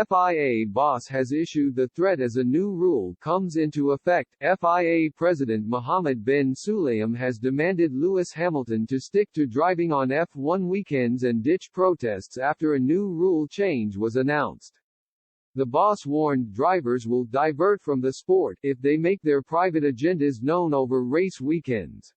FIA boss has issued the threat as a new rule comes into effect. FIA President Mohammed bin Sulayem has demanded Lewis Hamilton to stick to driving on F1 weekends and ditch protests after a new rule change was announced. The boss warned drivers will divert from the sport if they make their private agendas known over race weekends.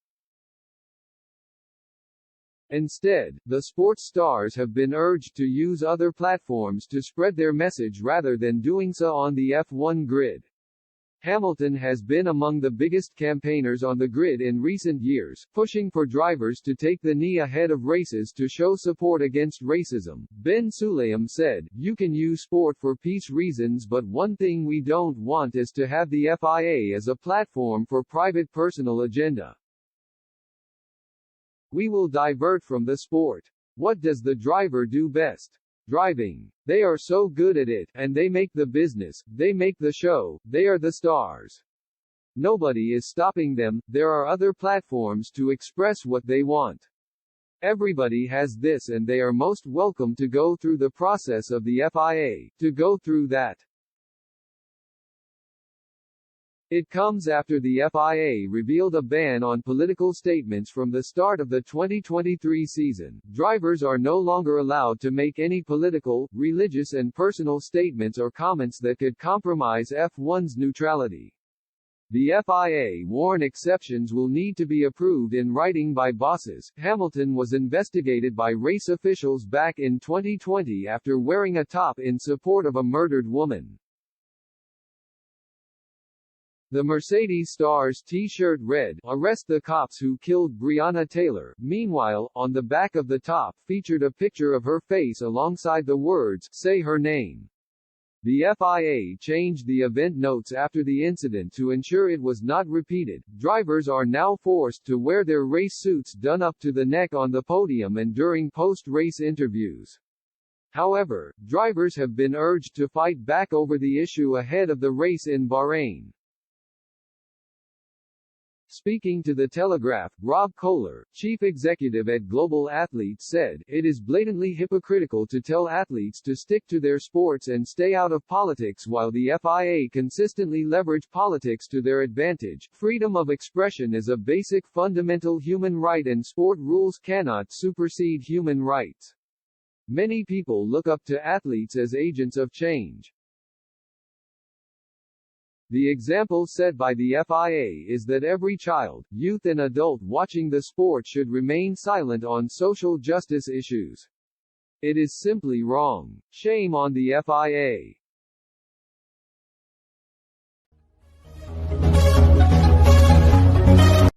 Instead, the sports stars have been urged to use other platforms to spread their message rather than doing so on the F1 grid. Hamilton has been among the biggest campaigners on the grid in recent years, pushing for drivers to take the knee ahead of races to show support against racism. Bin Sulayem said, "You can use sport for peace reasons, but one thing we don't want is to have the FIA as a platform for private personal agenda. We will divert from the sport. What does the driver do best? Driving. They are so good at it, and they make the business, they make the show, they are the stars. Nobody is stopping them, there are other platforms to express what they want. Everybody has this and they are most welcome to go through the process of the FIA, to go through that." It comes after the FIA revealed a ban on political statements from the start of the 2023 season. Drivers are no longer allowed to make any political, religious and personal statements or comments that could compromise F1's neutrality. The FIA warn exceptions will need to be approved in writing by bosses. Hamilton was investigated by race officials back in 2020 after wearing a top in support of a murdered woman. The Mercedes star's T-shirt read, "Arrest the cops who killed Breonna Taylor." Meanwhile, on the back of the top featured a picture of her face alongside the words, "Say her name." The FIA changed the event notes after the incident to ensure it was not repeated. Drivers are now forced to wear their race suits done up to the neck on the podium and during post-race interviews. However, drivers have been urged to fight back over the issue ahead of the race in Bahrain. Speaking to The Telegraph, Rob Kohler, chief executive at Global Athletes, said, "It is blatantly hypocritical to tell athletes to stick to their sports and stay out of politics while the FIA consistently leverage politics to their advantage. Freedom of expression is a basic fundamental human right and sport rules cannot supersede human rights. Many people look up to athletes as agents of change. The example set by the FIA is that every child, youth and adult watching the sport should remain silent on social justice issues. It is simply wrong. Shame on the FIA."